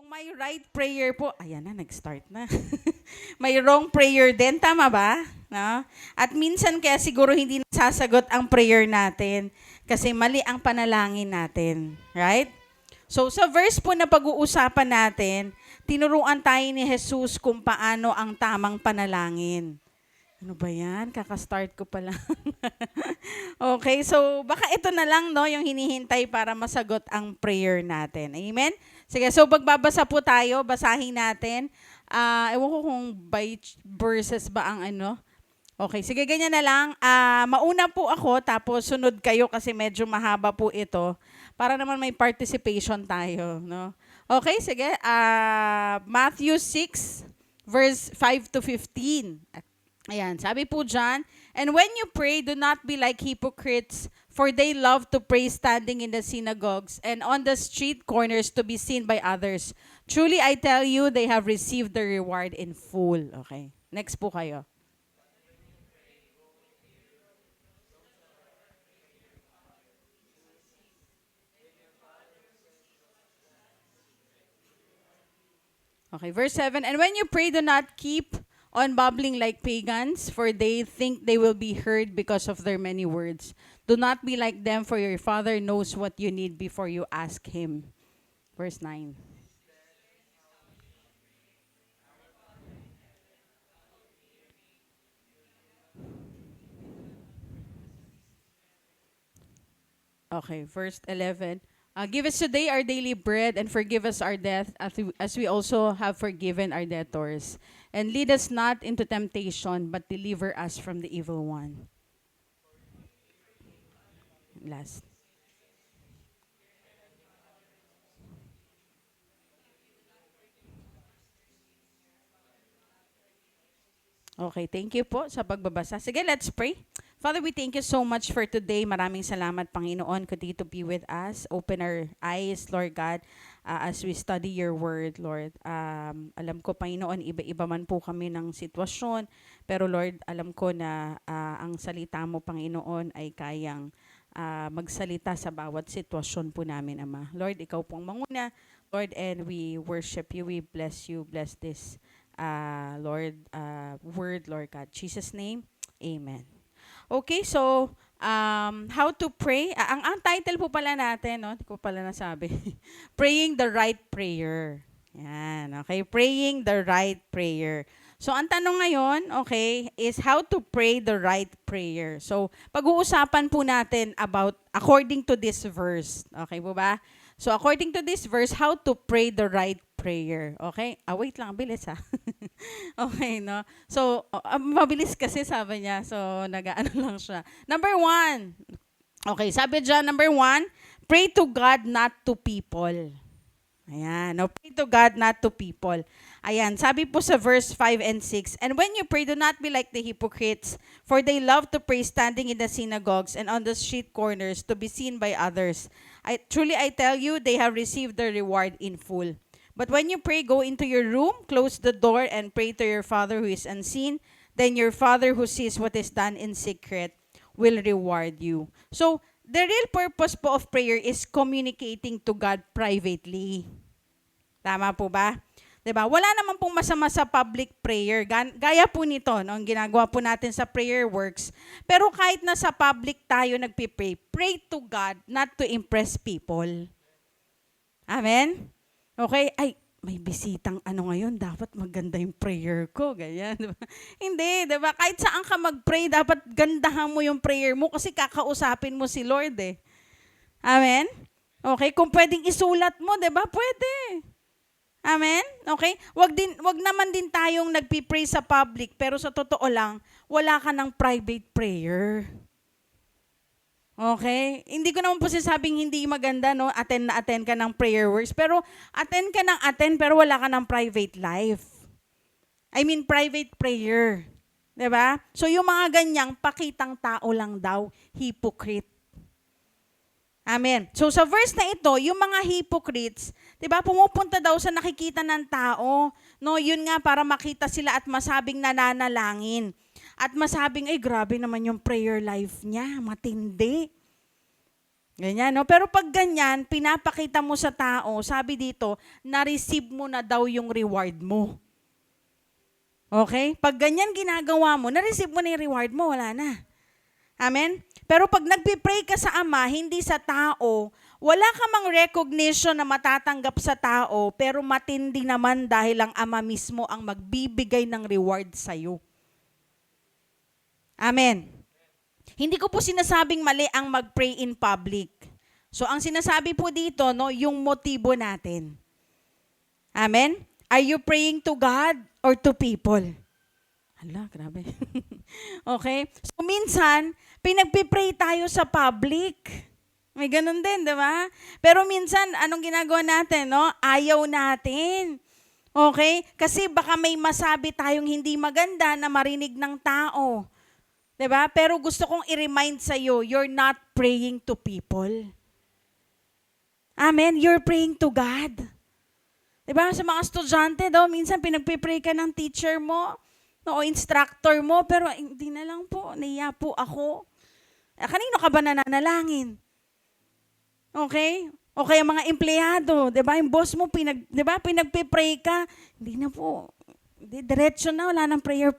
may right prayer po, ayan na, nag-start na. May wrong prayer din, tama ba? No? At minsan kaya siguro hindi nasasagot ang prayer natin kasi mali ang panalangin natin. Right? So sa verse po na pag-uusapan natin, tinuruan tayo ni Jesus kung paano ang tamang panalangin. Ano ba yan? Kaka-start ko pa lang. Okay, so baka ito na lang no, yung hinihintay para masagot ang prayer natin. Amen? Sige, so pagbabasa po tayo, basahin natin. Ewan ko kung by verses ba ang ano. Okay, sige, ganyan na lang. Mauna po ako, tapos sunod kayo kasi medyo mahaba po ito. Para naman may participation tayo. No? Okay, sige. Matthew 6, verse 5 to 15. Ayan, sabi po dyan, "And when you pray, do not be like hypocrites, for they love to pray standing in the synagogues and on the street corners to be seen by others. Truly, I tell you, they have received the reward in full." Okay, next po kayo. Okay, verse 7, "And when you pray, do not keep on babbling like pagans, for they think they will be heard because of their many words. Do not be like them, for your Father knows what you need before you ask Him." Verse 9. Okay, verse 11. "Give us today our daily bread, and forgive us our debt, as we also have forgiven our debtors. And lead us not into temptation, but deliver us from the evil one." Last. Okay, thank you po sa pagbabasa. Sige, let's pray. Father, we thank you so much for today. Maraming salamat, Panginoon, continue to be with us. Open our eyes, Lord God, as we study your word, Lord. Alam ko, Panginoon, iba-iba man po kami ng sitwasyon, pero Lord, alam ko na ang salita mo, Panginoon, ay kayang magsalita sa bawat sitwasyon po namin, Ama. Lord, ikaw pong manguna, Lord, and we worship you, we bless you, bless this Lord, word, Lord God. Jesus' name, amen. Okay, so, how to pray. Ang title po pala natin, no? Hindi ko pala nasabi. Praying the right prayer. Yan, okay? Praying the right prayer. So, ang tanong ngayon, okay, is how to pray the right prayer. So, pag-uusapan po natin about, according to this verse. Okay po ba? So, according to this verse, how to pray the right prayer. Okay? Wait lang, bilis ha. Okay, no? So, mabilis kasi sabi niya. So, nag-ano lang siya. Number 1. Okay, sabi dyan, number 1, pray to God, not to people. Ayan, no? Pray to God, not to people. Ayan, sabi po sa verse 5 and 6, "And when you pray, do not be like the hypocrites, for they love to pray standing in the synagogues and on the street corners to be seen by others. Truly, I tell you, they have received their reward in full. But when you pray, go into your room, close the door, and pray to your Father who is unseen. Then your Father who sees what is done in secret will reward you." So, the real purpose po of prayer is communicating to God privately. Tama po ba? 'Di ba? Wala naman pong masama sa public prayer. Gaya po nito, no, ang ginagawa po natin sa prayer works. Pero kahit na sa public tayo nagpipray, pray to God, not to impress people. Amen? Okay? Ay, may bisitang ano ngayon, dapat maganda yung prayer ko, ganyan. Diba? Hindi, diba? Kahit saan ka mag-pray, dapat gandahan mo yung prayer mo kasi kakausapin mo si Lord eh. Amen? Okay, kung pwedeng isulat mo, diba? Pwede. Amen? Okay? Wag naman din tayong nagpi-pray sa public, pero sa totoo lang, wala ka ng private prayer. Okay? Hindi ko naman po sinasabing hindi maganda, no? Attend ka ng prayer works. Pero attend, pero wala ka ng private life. I mean, private prayer. 'Di ba? So, yung mga ganyang pakitang tao lang daw, hypocrite. Amen. So, sa verse na ito, yung mga hypocrites, 'di ba, pumupunta daw sa nakikita ng tao. No, yun nga, para makita sila at masabing nananalangin. At masabing, ay grabe naman yung prayer life niya, matindi. Ganyan, no? Pero pag ganyan, pinapakita mo sa tao, sabi dito, na-receive mo na daw yung reward mo. Okay? Pag ganyan ginagawa mo, na-receive mo na yung reward mo, wala na. Amen? Pero pag nagpipray ka sa Ama, hindi sa tao, wala ka mang recognition na matatanggap sa tao, pero matindi naman dahil ang Ama mismo ang magbibigay ng reward sa'yo. Amen? Hindi ko po sinasabing mali ang mag-pray in public. So, ang sinasabi po dito, no, yung motibo natin. Amen? Are you praying to God or to people? Hala, grabe. Okay? So, minsan, pinagpipray tayo sa public. May ganun din, di ba? Pero minsan, anong ginagawa natin, no? Ayaw natin. Okay? Kasi baka may masabi tayong hindi maganda na marinig ng tao. Diba? Pero gusto kong i-remind sa'yo, you're not praying to people. Amen? You're praying to God. Diba? Sa mga estudyante daw, minsan pinagpipray ka ng teacher mo, o instructor mo, pero hindi na lang po, naiya po ako. Kanino ka ba nananalangin? Okay? O kaya mga empleyado, diba? Yung boss mo, diba? Pinagpipray ka, hindi na po, diretso na, wala nang prayer.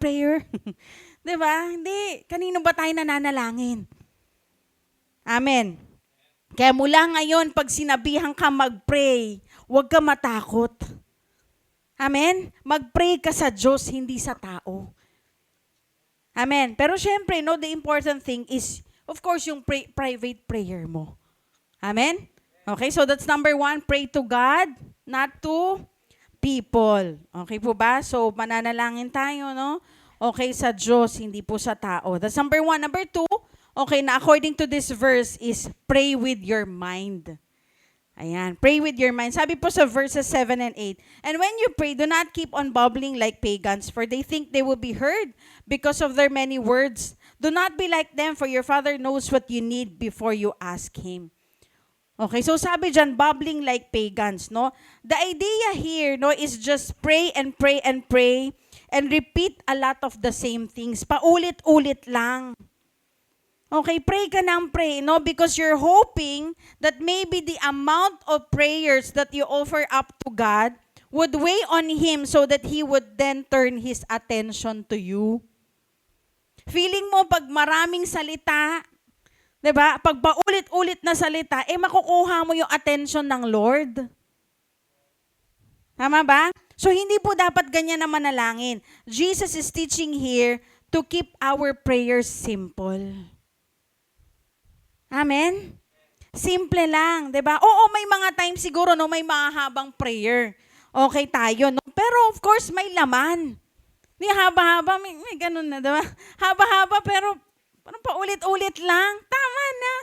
Diba? Hindi. Kanino ba tayo nananalangin? Amen. Kaya mula ngayon, pag sinabihan ka mag-pray, huwag ka matakot. Amen? Mag-pray ka sa Diyos, hindi sa tao. Amen. Pero syempre, no, the important thing is, of course, yung private prayer mo. Amen? Okay, so that's number 1, pray to God, not to people. Okay po ba? So, mananalangin tayo, no? Okay, sa Diyos, hindi po sa tao. That's number 1. Number 2, okay, na according to this verse is pray with your mind. Ayan, pray with your mind. Sabi po sa verses 7 and 8, and when you pray, do not keep on bubbling like pagans, for they think they will be heard because of their many words. Do not be like them, for your Father knows what you need before you ask Him. Okay, so sabi dyan, bubbling like pagans, no? The idea here, no, is just pray and pray and pray and repeat a lot of the same things. Paulit-ulit lang. Okay, pray ka ng pray, no? Because you're hoping that maybe the amount of prayers that you offer up to God would weigh on Him so that He would then turn His attention to you. Feeling mo pag maraming salita, diba? Pag paulit-ulit na salita, makukuha mo yung attention ng Lord. Tama ba? So, hindi po dapat ganyan na manalangin. Jesus is teaching here to keep our prayers simple. Amen? Simple lang, diba? Oo, may mga times siguro, no, may mga habang prayer. Okay tayo, no? Pero of course, may laman. Di haba-haba, may ganun na, diba? Haba-haba, pero parang paulit-ulit lang, tama na.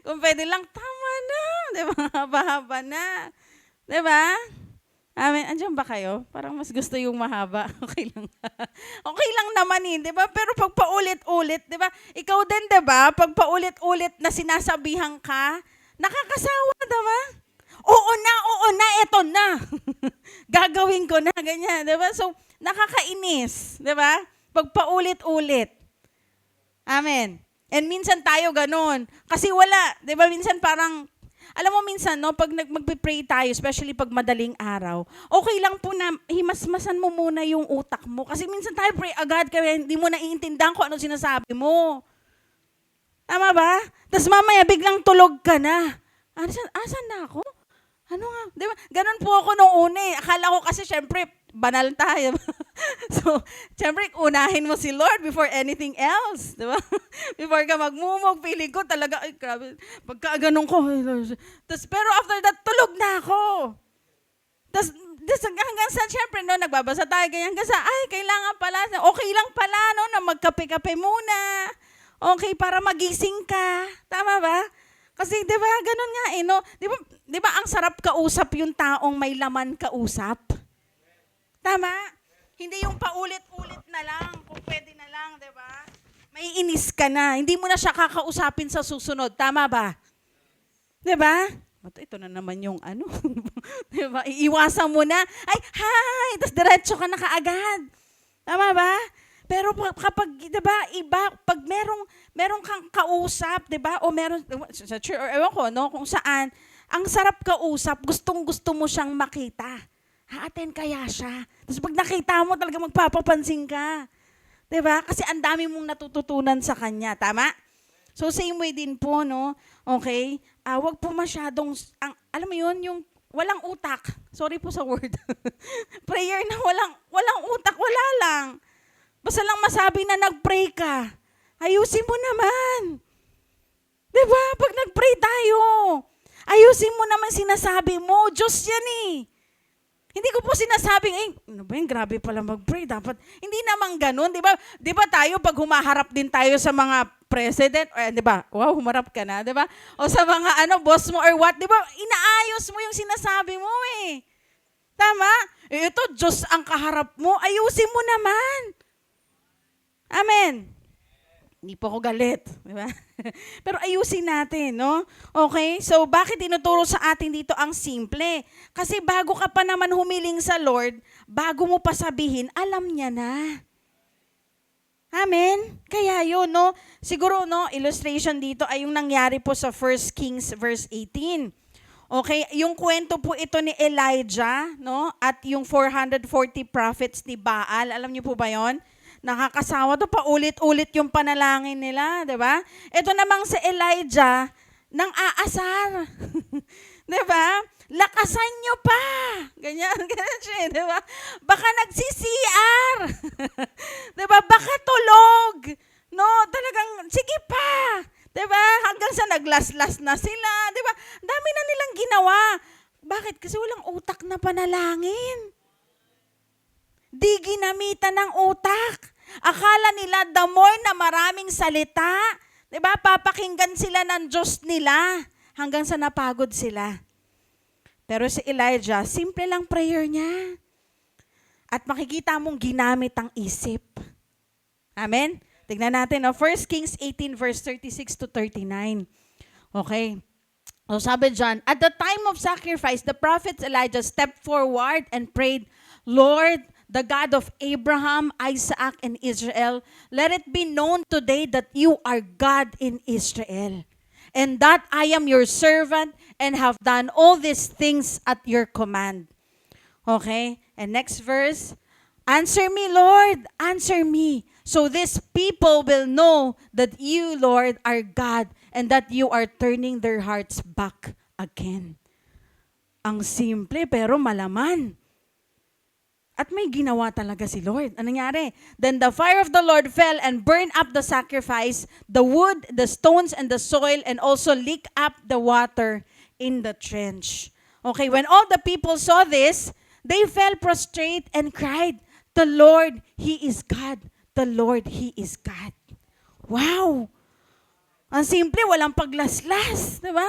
Kung pwede lang, tama na. Diba? Haba-haba na. Diba? Amen. Andiyan ba kayo? Parang mas gusto yung mahaba. Okay lang. Okay lang naman diba? Pero pag paulit-ulit, diba? Ikaw din, diba? Pag paulit-ulit na sinasabihan ka, nakakasawa, diba? Oo na, eto na. Gagawin ko na, ganyan, diba? So, nakakainis, diba? Pag paulit-ulit. Amen. And minsan tayo ganun. Kasi wala, di ba? Minsan parang, alam mo minsan, no, pag magpipray tayo, especially pag madaling araw, okay lang po na himasmasan mo muna yung utak mo. Kasi minsan tayo pray agad, kaya hindi mo naiintindihan kung ano sinasabi mo. Tama ba? Tapos mamaya biglang tulog ka na. Asan na ako? Ano nga? Di ba? Ganun po ako nung una. Akala ko kasi syempre, banal tayo. So, syempre, unahin mo si Lord before anything else. Di ba? Before ka magmumog, feeling ko talaga, ay, grabe. Pagka ganun ko, tapos, pero after that, tulog na ako. Tapos, hanggang sa, syempre, no, nagbabasa tayo, ganyan, hanggang sa, ay, kailangan pala, okay lang pala, no, na magkape-kape muna. Okay, para magising ka. Tama ba? Kasi, di ba, ganun nga, no? Di ba, ang sarap kausap yung taong may laman kausap? Tama? Hindi yung paulit-ulit na lang, kung pwede na lang, di ba? May inis ka na. Hindi mo na siya kakausapin sa susunod. Tama ba? Di ba? Ito na naman yung ano. Di ba? Iiwasan mo na. Ay, hi! Tapos diretso ka na kaagad. Tama ba? pero kapag, 'di ba, iba pag merong kang kausap, 'di ba? O meron sa church or ewan ko, no, kung saan, ang sarap kausap, gustong-gusto mo siyang makita. Ha-attend kaya siya. Tapos pag nakita mo, talaga magpapapansin ka. 'Di ba? Kasi ang dami mong natututunan sa kanya, tama? So same way din po, no? Okay? Wag po masyadong alam mo 'yun, yung walang utak. Sorry po sa word. Prayer na walang utak, wala lang. Basta lang masabi na nag-pray ka. Ayusin mo naman. 'Di ba? Pag nag-pray tayo, ayusin mo naman sinasabi mo. Diyos yan eh. Hindi ko po sinasabing, ano ba yun, grabe pala mag-pray. Dapat, hindi naman ganun. Di ba tayo, pag humaharap din tayo sa mga president, di ba, wow, humarap ka na, di ba? O sa mga boss mo or what, di ba, inaayos mo yung sinasabi mo eh. Tama? Ito, Diyos ang kaharap mo, ayusin mo naman. Amen. Hindi po ako galit, di ba? Pero ayusin natin, no? Okay? So, bakit tinuturo sa atin dito ang simple? Kasi bago ka pa naman humiling sa Lord, bago mo pa sabihin, alam niya na. Amen? Kaya yun, no? Siguro, no, illustration dito ay yung nangyari po sa 1 Kings verse 18. Okay? Yung kwento po ito ni Elijah, no? At yung 440 prophets ni Baal. Alam niyo po ba yon? Nakakasawa to, paulit-ulit yung panalangin nila, di ba? Ito namang si Elijah, nang aasar. Di ba? Lakasan nyo pa. Ganyan siya, di ba? Baka nagsi-CR. Di ba? Baka tulog. No, talagang, sige pa. Di ba? Hanggang sa naglaslas na sila. Di ba? Dami na nilang ginawa. Bakit? Kasi walang utak na panalangin. Di ginamitan ng utak. Akala nila the more na maraming salita, 'di ba? Papakinggan sila ng Diyos nila hanggang sa napagod sila. Pero si Elijah, simple lang prayer niya. At makikita mong ginamit ang isip. Amen? Tignan natin, 1 Kings 18 verse 36 to 39. Okay. So sabi dyan, at the time of sacrifice, the prophet Elijah stepped forward and prayed, Lord, the God of Abraham, Isaac, and Israel, let it be known today that you are God in Israel, and that I am your servant and have done all these things at your command. Okay? And next verse, answer me, Lord, answer me, so these people will know that you, Lord, are God, and that you are turning their hearts back again. Ang simple pero malaman. At may ginawa talaga si Lord. Anong nangyari? Then the fire of the Lord fell and burned up the sacrifice, the wood, the stones, and the soil, and also licked up the water in the trench. Okay, when all the people saw this, they fell prostrate and cried, the Lord, He is God. The Lord, He is God. Wow! Ang simple, walang paglaslas, di ba?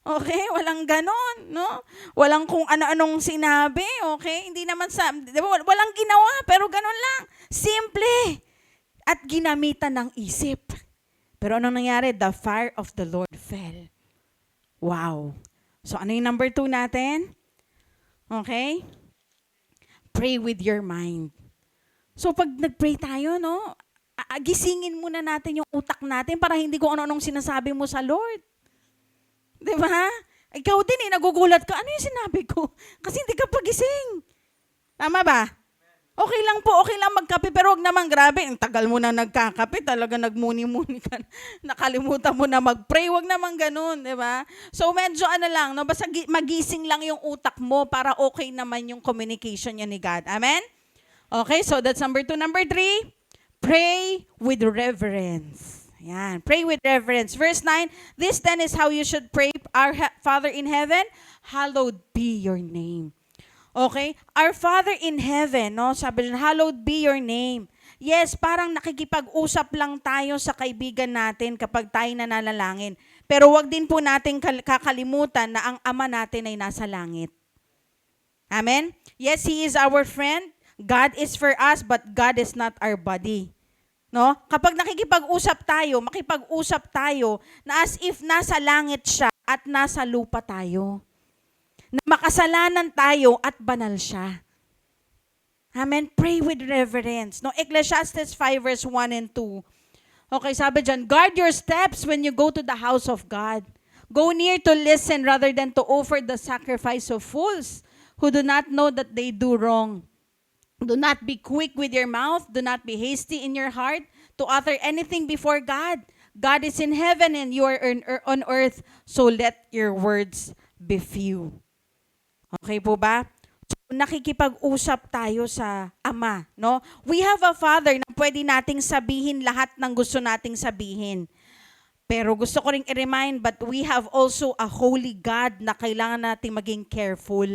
Okay, walang ganon, no? Walang kung ano-anong sinabi, okay? Hindi naman walang ginawa, pero ganon lang. Simple. At ginamitan ng isip. Pero anong nangyari? The fire of the Lord fell. Wow. So ano yung number 2 natin? Okay? Pray with your mind. So pag nag-pray tayo, no? Gisingin muna natin yung utak natin para hindi ko ano-anong sinasabi mo sa Lord. Di ba? Ikaw din nagugulat ka. Ano yung sinabi ko? Kasi hindi ka pagising. Tama ba? Okay lang po, okay lang magkape, pero wag naman grabe. Ang tagal mo na nagkakape, talaga nagmuni-muni ka. Nakalimutan mo na mag-pray, wag naman ganun, di ba? So medyo lang, no? Basta magising lang yung utak mo para okay naman yung communication niya ni God. Amen? Okay, so that's number 2. Number 3, pray with reverence. Yan. Pray with reverence. Verse 9, this then is how you should pray. Our Father in heaven, hallowed be your name. Okay? Our Father in heaven, no? Sabi rin, hallowed be your name. Yes, parang nakikipag-usap lang tayo sa kaibigan natin kapag tayo nananalangin. Pero wag din po natin kakalimutan na ang Ama natin ay nasa langit. Amen? Yes, He is our friend. God is for us, but God is not our body. No? Kapag nakikipag-usap tayo, makipag-usap tayo na as if nasa langit siya at nasa lupa tayo. Na makasalanan tayo at banal siya. Amen? Pray with reverence. No, Ecclesiastes 5 verse 1 and 2. Okay, sabi dyan, guard your steps when you go to the house of God. Go near to listen rather than to offer the sacrifice of fools who do not know that they do wrong. Do not be quick with your mouth. Do not be hasty in your heart to utter anything before God. God is in heaven and you are on earth, so let your words be few. Okay po ba? So, nakikipag-usap tayo sa Ama, no? We have a Father na pwede nating sabihin lahat ng gusto nating sabihin. Pero gusto ko ring i-remind, but we have also a holy God na kailangan nating maging careful.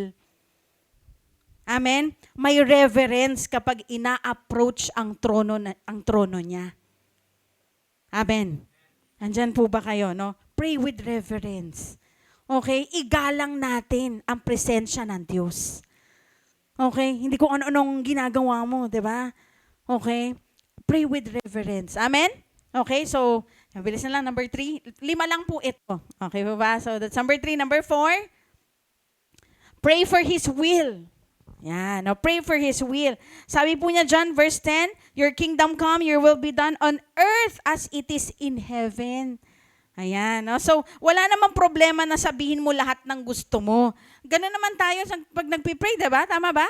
Amen? May reverence kapag ina-approach ang trono niya. Amen. Andyan po ba kayo, no? Pray with reverence. Okay? Igalang natin ang presensya ng Diyos. Okay? Hindi ko ano-anong ginagawa mo, di ba? Okay? Pray with reverence. Amen? Okay, so, mabilis na lang. Number 3. 5 lang po ito. Okay po ba? So, that's number 3. Number 4, pray for His will. Yan. Now, pray for His will. Sabi po niya John, verse 10, your kingdom come, your will be done on earth as it is in heaven. Ayan. No? So, wala namang problema na sabihin mo lahat ng gusto mo. Ganun naman tayo pag nagpipray, diba? Tama ba?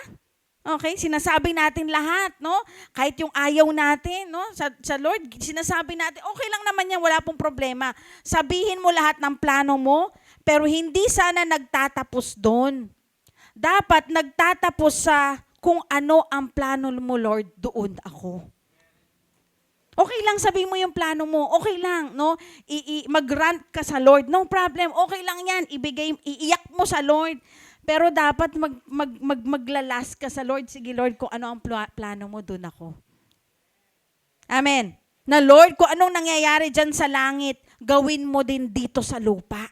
Okay, sinasabi natin lahat, no? Kahit yung ayaw natin, no? Sa Lord, sinasabi natin, okay lang naman yan, wala pong problema. Sabihin mo lahat ng plano mo, pero hindi sana nagtatapos doon. Dapat nagtatapos sa kung ano ang plano mo, Lord, doon ako. Okay lang sabihin mo yung plano mo, okay lang, no? Mag-rant ka sa Lord, no problem, okay lang yan, iiyak mo sa Lord. Pero dapat maglalas ka sa Lord, sige Lord, kung ano ang plano mo, doon ako. Amen. Na Lord, kung anong nangyayari dyan sa langit, gawin mo din dito sa lupa.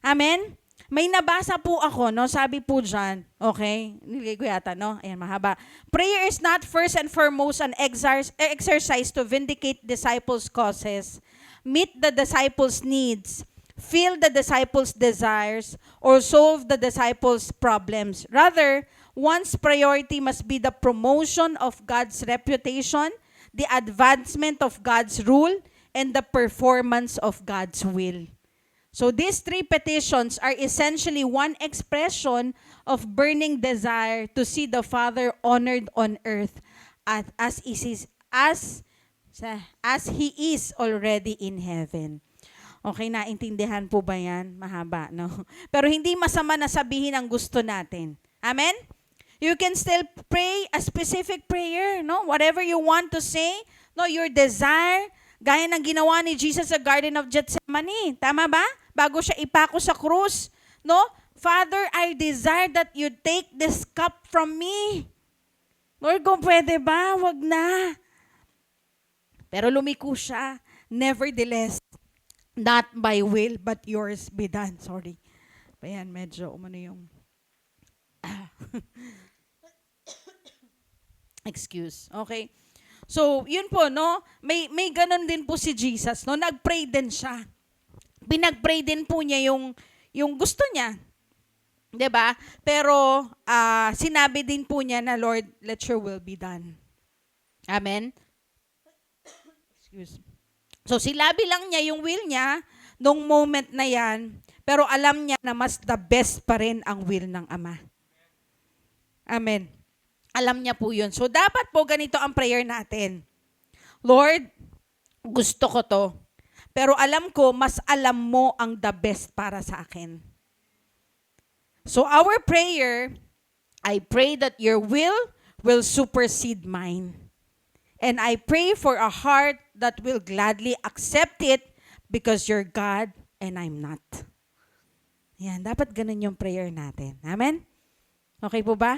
Amen? May nabasa po ako, no? Sabi po dyan, okay? Nilagay ko yata, no? Ayan, mahaba. Prayer is not first and foremost an exercise to vindicate disciples' causes, meet the disciples' needs, fill the disciples' desires, or solve the disciples' problems. Rather, one's priority must be the promotion of God's reputation, the advancement of God's rule, and the performance of God's will. So these 3 petitions are essentially one expression of burning desire to see the Father honored on earth as He is already in heaven. Okay, naintindihan po ba yan? Mahaba, no? Pero hindi masama na sabihin ang gusto natin. Amen? You can still pray a specific prayer, no? Whatever you want to say, no, your desire, gaya ng ginawa ni Jesus sa Garden of Gethsemane. Tama ba? Bago siya ipako sa krus, no? Father, I desire that you take this cup from me. Lord, kung pwede ba, wag na. Pero lumiko siya. Nevertheless, not my will, but yours be done. Sorry. Ayan, medyo umano yung... Excuse. Okay. So, yun po, no? May ganun din po si Jesus, no? Nag-pray din siya. Pinag-pray din po niya yung gusto niya. 'Di ba? Pero sinabi din po niya na, Lord, let your will be done. Amen? Excuse. So, silabi lang niya yung will niya nung moment na yan, pero alam niya na mas the best pa rin ang will ng Ama. Amen. Alam niya po yun. So, dapat po ganito ang prayer natin. Lord, gusto ko to. Pero alam ko, mas alam mo ang the best para sa akin. So our prayer, I pray that your will supersede mine. And I pray for a heart that will gladly accept it because you're God and I'm not. Yan, dapat ganun yung prayer natin. Amen? Okay po ba?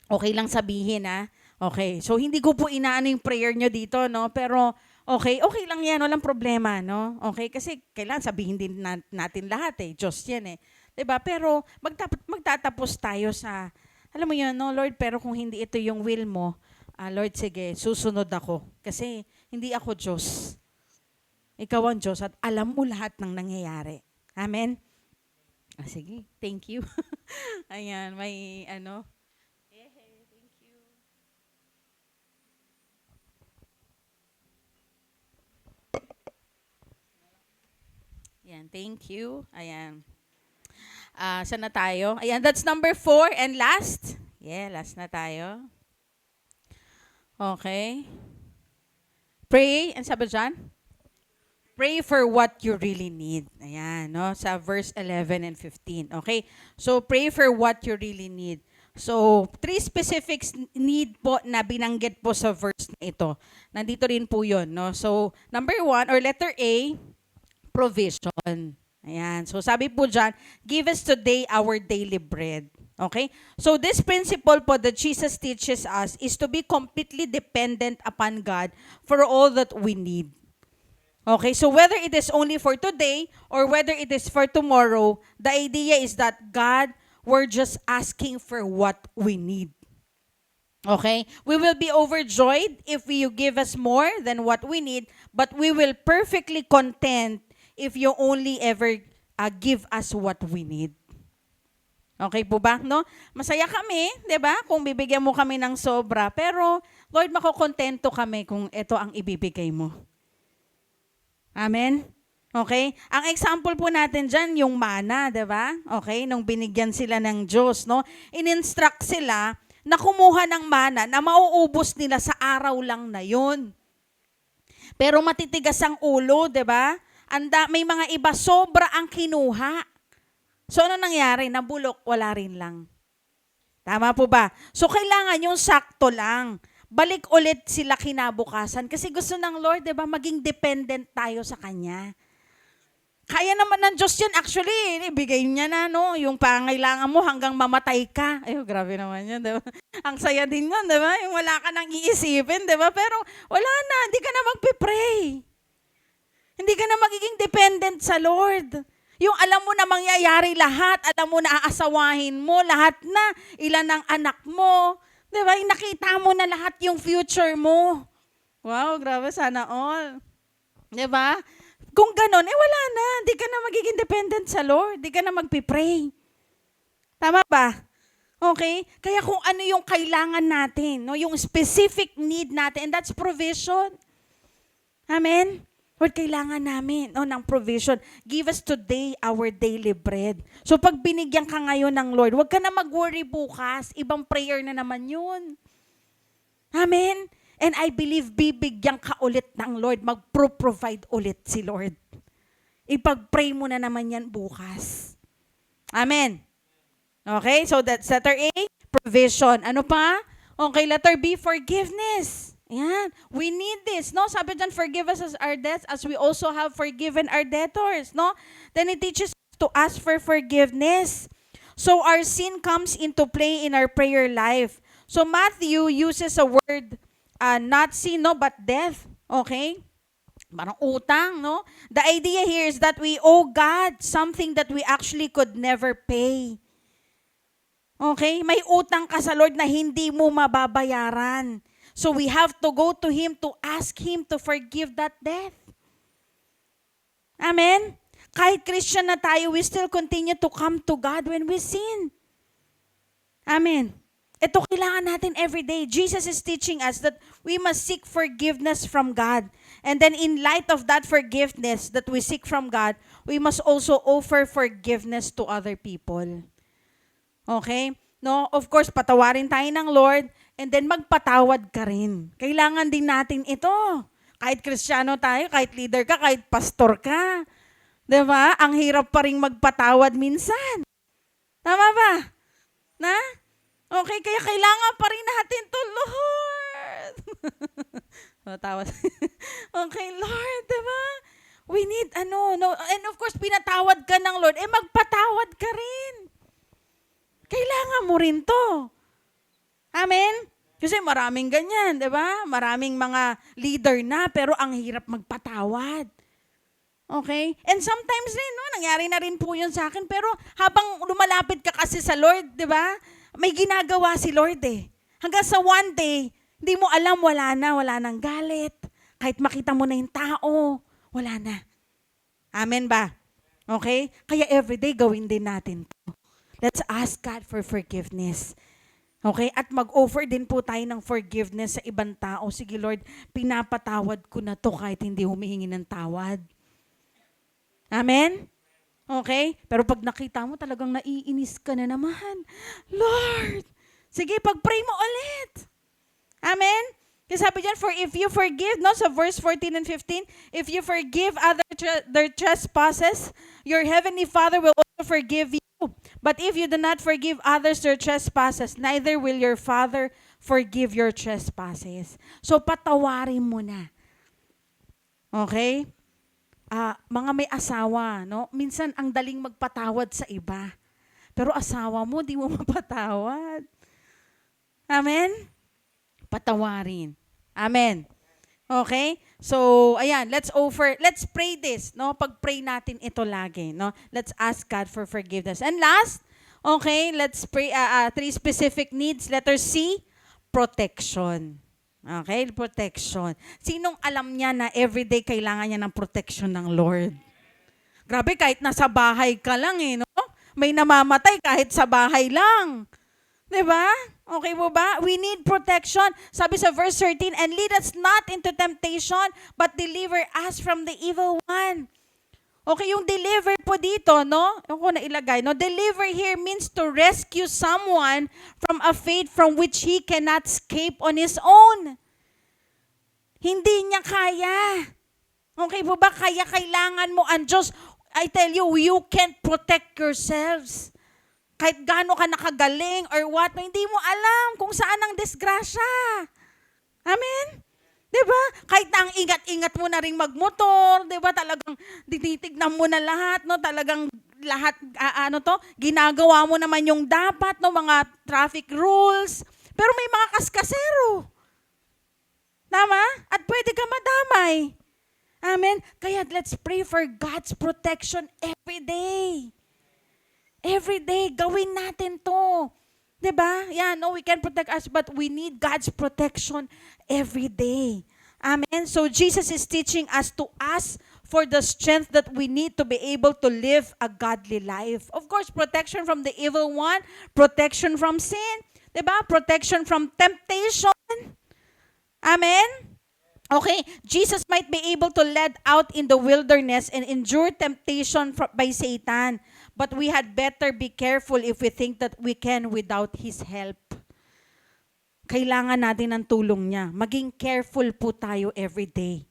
Okay lang sabihin, ha? Okay, so hindi ko po inaano yung prayer nyo dito, no? Pero okay lang yan, walang problema, no? Okay, kasi kailangan sabihin din natin lahat Diyos yan 'Di ba? Pero magtatapos tayo sa, alam mo yun, no, Lord, pero kung hindi ito yung will mo, Lord, sige, susunod ako. Kasi hindi ako Diyos. Ikaw ang Diyos at alam mo lahat ng nangyayari. Amen? Sige, thank you. Ayan, may ano. Ayan, thank you. Ayan. Saan na tayo? Ayan, that's number 4 and last. Yeah, last na tayo. Okay. Pray, and sabi dyan? Pray for what you really need. Ayan, no? Sa verse 11 and 15. Okay? So, pray for what you really need. So, 3 specific need po na binanggit po sa verse na ito. Nandito rin po yun, no? So, number 1, or letter A, provision. Ayan. So, sabi po dyan, give us today our daily bread. Okay? So, this principle po that Jesus teaches us is to be completely dependent upon God for all that we need. Okay, so whether it is only for today or whether it is for tomorrow, the idea is that God, we're just asking for what we need. Okay? We will be overjoyed if you give us more than what we need, but we will perfectly content if you only ever give us what we need. Okay po ba? No? Masaya kami, 'di ba? Kung bibigyan mo kami ng sobra, pero Lord, makokontento kami kung ito ang ibibigay mo. Amen? Okay? Ang example po natin dyan, yung mana, di ba? Okay? Nung binigyan sila ng Diyos, no? In-instruct sila na kumuha ng mana na mauubos nila sa araw lang na yun. Pero matitigas ang ulo, di ba? May mga iba, sobra ang kinuha. So, ano nangyari? Nabulok, wala rin lang. Tama po ba? So, kailangan yung sakto lang. Balik ulit sila kinabukasan. Kasi gusto ng Lord, di ba, maging dependent tayo sa Kanya. Kaya naman ng Diyos yan. Actually, ibigay niya na, no? Yung pangailangan mo hanggang mamatay ka. Ay, grabe naman yan, di ba? Ang saya din yun, di ba? Yung wala ka nang iisipin, di ba? Pero wala na, hindi ka na magpipray. Hindi ka na magiging dependent sa Lord. Yung alam mo na mangyayari lahat, alam mo na aasawahin mo, lahat na, ilan ang anak mo, diba? Nakita mo na lahat yung future mo. Wow, grabe, sana all. Diba? Kung ganon, wala na. Di ka na magiging dependent sa Lord. Di ka na magpipray. Tama ba? Okay? Kaya kung ano yung kailangan natin, no? Yung specific need natin, and that's provision. Amen? Lord, kailangan namin ng provision. Give us today our daily bread. So pag binigyan ka ngayon ng Lord, huwag ka na mag-worry bukas. Ibang prayer na naman yun. Amen? And I believe bibigyan ka ulit ng Lord. Mag-provide ulit si Lord. Ipag-pray mo na naman yan bukas. Amen? Okay? So that's letter A, provision. Ano pa? Okay, letter B, forgiveness. Yan. We need this, no? Sabi dyan, forgive us as our debts as we also have forgiven our debtors, no? Then it teaches us to ask for forgiveness. So our sin comes into play in our prayer life. So Matthew uses a word, not sin, no, but death. Okay? Parang utang, no? The idea here is that we owe God something that we actually could never pay. Okay? May utang ka sa Lord na hindi mo mababayaran. So we have to go to Him to ask Him to forgive that debt. Amen? Kahit Christian na tayo, we still continue to come to God when we sin. Amen? Ito kailangan natin every day. Jesus is teaching us that we must seek forgiveness from God. And then in light of that forgiveness that we seek from God, we must also offer forgiveness to other people. Okay? No, of course, patawarin tayo ng Lord, and then magpatawad ka rin. Kailangan din natin ito. Kahit Kristiyano tayo, kahit leader ka, kahit pastor ka. Diba? Ang hirap pa rin magpatawad minsan. Tama ba? Na? Okay, kaya kailangan pa rin natin to, Lord. Matawad. Okay, Lord, diba? We need, no, and of course, pinatawad ka ng Lord, magpatawad ka rin. Kailangan mo rin to. Amen? Kasi maraming ganyan, di ba? Maraming mga leader na, pero ang hirap magpatawad. Okay? And sometimes rin, no, nangyari na rin po yun sa akin, pero habang lumalapit ka kasi sa Lord, di ba? May ginagawa si Lord eh. Hanggang sa one day, hindi mo alam, wala nang galit. Kahit makita mo na yung tao, wala na. Amen ba? Okay? Kaya everyday gawin din natin to. Let's ask God for forgiveness. Okay? At mag-offer din po tayo ng forgiveness sa ibang tao. Sige Lord, pinapatawad ko na to kahit hindi humihingi ng tawad. Amen? Okay? Pero pag nakita mo, talagang naiinis ka na naman. Lord, sige, pag-pray mo ulit. Amen? Kasi sabi dyan, for if you forgive, no, sa verse 14 and 15, if you forgive their trespasses, your heavenly Father will also forgive you. But if you do not forgive others their trespasses, neither will your Father forgive your trespasses. So, patawarin mo na. Okay? Mga may asawa, no? Minsan, ang daling magpatawad sa iba. Pero asawa mo, di mo mapatawad. Amen? Patawarin. Amen. Okay? So, ayan, let's pray this, no? Pag-pray natin ito lagi, no? Let's ask God for forgiveness. And last, okay, let's pray 3 specific needs. Letter C, protection. Okay, protection. Sinong alam niya na everyday kailangan niya ng protection ng Lord? Grabe, kahit nasa bahay ka lang no? May namamatay kahit sa bahay lang. 'Di ba? Okay po ba? We need protection. Sabi sa verse 13, and lead us not into temptation, but deliver us from the evil one. Okay, yung deliver po dito, no? Yung ko na ilagay, no? Deliver here means to rescue someone from a fate from which he cannot escape on his own. Hindi niya kaya. Okay po ba? Kaya kailangan mo ang Diyos. I tell you, you can't protect yourselves. Kahit gaano ka nakagaling or what, hindi mo alam kung saan ang disgrasya. Amen? Diba? Kahit na ang ingat-ingat mo na rin magmotor, diba? Talagang tinitignan mo na lahat, no? Talagang lahat, ginagawa mo naman yung dapat, no? Mga traffic rules. Pero may mga kaskasero. Tama? At pwede ka madamay. Amen? Kaya let's pray for God's protection every day. Every day, gawin natin to. Diba? Yeah, no, we can protect us, but we need God's protection every day. Amen? So Jesus is teaching us to ask for the strength that we need to be able to live a godly life. Of course, protection from the evil one, protection from sin, diba? Protection from temptation. Amen? Okay, Jesus might be able to lead out in the wilderness and endure temptation by Satan. But we had better be careful if we think that we can without His help. Kailangan natin ng tulong niya. Maging careful po tayo every day.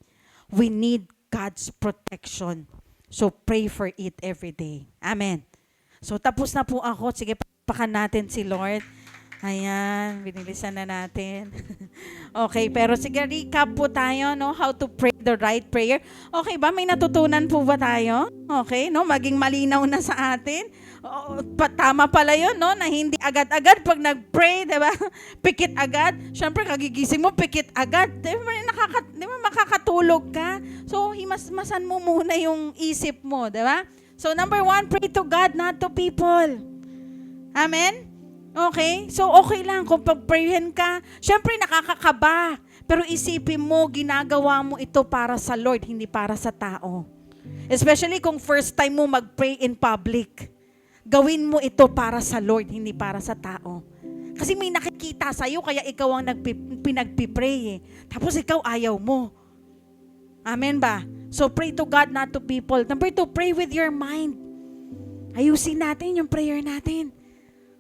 We need God's protection. So pray for it every day. Amen. So tapos na po ako. Sige, pakan natin si Lord. Ayan, binilisan na natin. Okay, pero sige, recap po tayo, no? How to pray the right prayer. Okay ba? May natutunan po ba tayo? Okay, no? Maging malinaw na sa atin. Tama pala yun, no? Na hindi agad-agad pag nag-pray, di ba? Pikit agad. Siyempre, kagigising mo, pikit agad. Di ba makakatulog ka? So, himasmasan mo muna yung isip mo, di ba? So, number 1, pray to God, not to people. Amen? Okay? So, okay lang kung pag-prayin ka. Siyempre, nakakakaba. Pero isipin mo, ginagawa mo ito para sa Lord, hindi para sa tao. Especially kung first time mo mag-pray in public. Gawin mo ito para sa Lord, hindi para sa tao. Kasi may nakikita sa'yo, kaya ikaw ang pinagpipray. Tapos ikaw ayaw mo. Amen ba? So, pray to God, not to people. Number 2, pray with your mind. Ayusin natin yung prayer natin.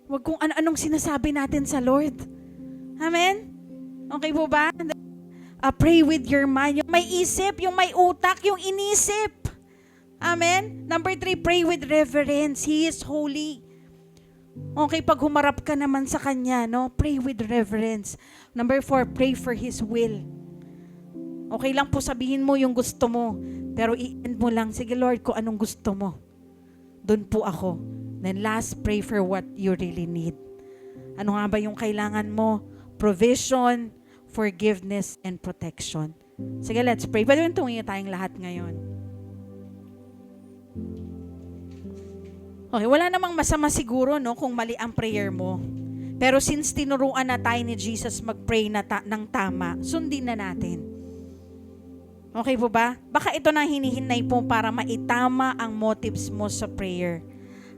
Huwag kung ano-anong sinasabi natin sa Lord. Amen? Okay po ba? Pray with your mind. Yung may isip, yung may utak, yung inisip. Amen? Number 3, pray with reverence. He is holy. Okay, pag humarap ka naman sa Kanya, no? Pray with reverence. Number 4, pray for His will. Okay lang po sabihin mo yung gusto mo. Pero i-end mo lang, sige Lord, kung anong gusto mo. Doon po ako. Then last, pray for what you really need. Ano nga ba yung kailangan mo? Provision, forgiveness, and protection. Sige, let's pray. Pwede yung tumingin tayong lahat ngayon. Okay, wala namang masama siguro, no, kung mali ang prayer mo. Pero since tinuruan na tayo ni Jesus mag-pray ng tama, sundin na natin. Okay po ba? Baka ito na hinihinay po para maitama ang motives mo sa prayer.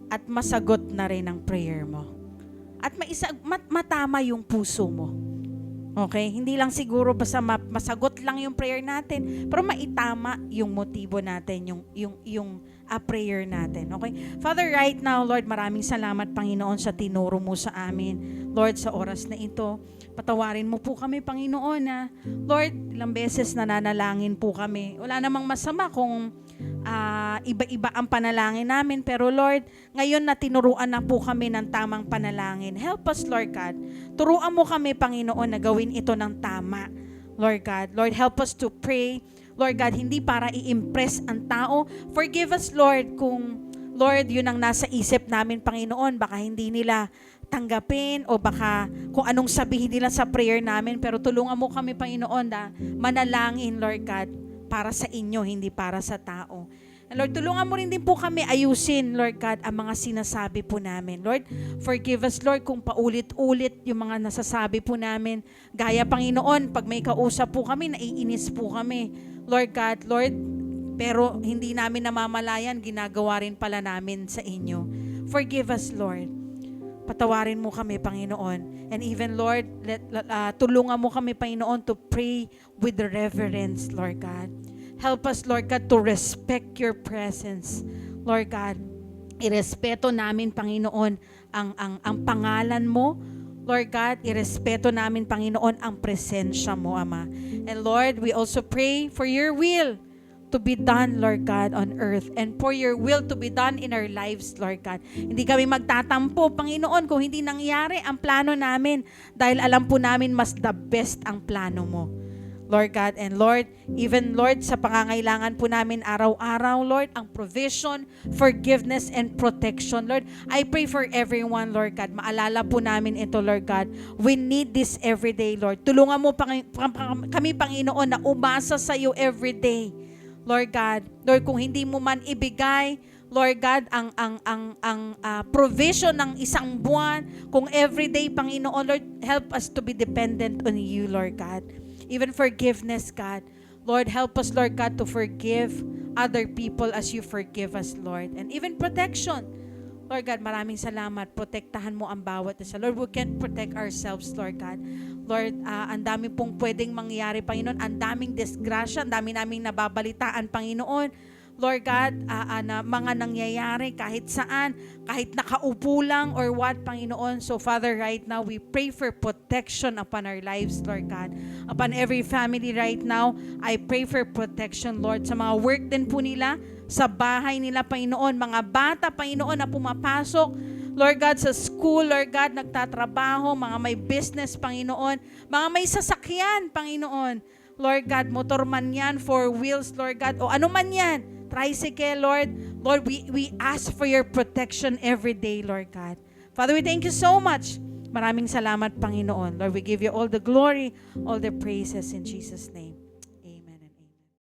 At masagot na rin ang prayer mo. At matama yung puso mo. Okay? Hindi lang siguro basta masagot lang yung prayer natin, pero maitama yung motibo natin, yung prayer natin. Okay? Father, right now, Lord, maraming salamat, Panginoon, sa tinuro mo sa amin. Lord, sa oras na ito, patawarin mo po kami, Panginoon, na Lord, ilang beses nananalangin po kami. Wala namang masama kung iba-iba ang panalangin namin, pero Lord, ngayon na tinuruan na po kami ng tamang panalangin. Help us, Lord God. Turuan mo kami, Panginoon, na gawin ito ng tama, Lord God. Lord, help us to pray, Lord God, hindi para i-impress ang tao. Forgive us, Lord, kung, Lord, yun ang nasa isip namin, Panginoon, baka hindi nila tanggapin o baka kung anong sabihin nila sa prayer namin, pero tulungan mo kami, Panginoon, na manalangin, Lord God, para sa inyo, hindi para sa tao. And Lord, tulungan mo rin din po kami ayusin, Lord God, ang mga sinasabi po namin. Lord, forgive us, Lord, kung paulit-ulit yung mga nasasabi po namin. Gaya, Panginoon, pag may kausap po kami, naiinis po kami. Lord God, Lord, pero hindi namin namamalayan, ginagawa rin pala namin sa inyo. Forgive us, Lord. Patawarin mo kami, Panginoon. And even, Lord, tulungan mo kami, Panginoon, to pray with reverence, Lord God. Help us, Lord God, to respect your presence, Lord God. Irespeto namin, Panginoon, ang pangalan mo, Lord God. Irespeto namin, Panginoon, ang presensya mo, Ama. And Lord, we also pray for your will to be done, Lord God, on earth, and for your will to be done in our lives, Lord God. Hindi kami magtatampo, Panginoon, kung hindi nangyari ang plano namin, dahil alam po namin mas the best ang plano mo, Lord God. And Lord, even Lord, sa pangangailangan po namin araw-araw, Lord, ang provision, forgiveness, and protection, Lord. I pray for everyone, Lord God. Maalala po namin ito, Lord God. We need this every day, Lord. Tulungan mo kami, Panginoon, na umasa sa iyo every day, Lord God. Lord, kung hindi mo man ibigay, Lord God, ang provision ng isang buwan, kung everyday, Panginoon, Lord, help us to be dependent on you, Lord God. Even forgiveness, God. Lord, help us, Lord God, to forgive other people as you forgive us, Lord. And even protection. Lord God, maraming salamat. Protektahan mo ang bawat isa. Lord, we can't protect ourselves, Lord God. Lord, ang dami pong pwedeng mangyari, Panginoon. Ang daming disgrasya, ang dami naming nababalitaan, Panginoon. Lord God, na mga nangyayari kahit saan, kahit nakaupo lang or what, Panginoon. So Father, right now, we pray for protection upon our lives, Lord God. Upon every family right now, I pray for protection, Lord. Sa mga work din po nila, sa bahay nila, Panginoon. Mga bata, Panginoon, na pumapasok, Lord God, sa school, Lord God, nagtatrabaho, mga may business, Panginoon. Mga may sasakyan, Panginoon. Lord God, motor man yan, four wheels, Lord God, o ano man yan, tricycle, Lord. Lord, we ask for your protection every day, Lord God. Father, we thank you so much. Maraming salamat, Panginoon. Lord, we give you all the glory, all the praises in Jesus' name.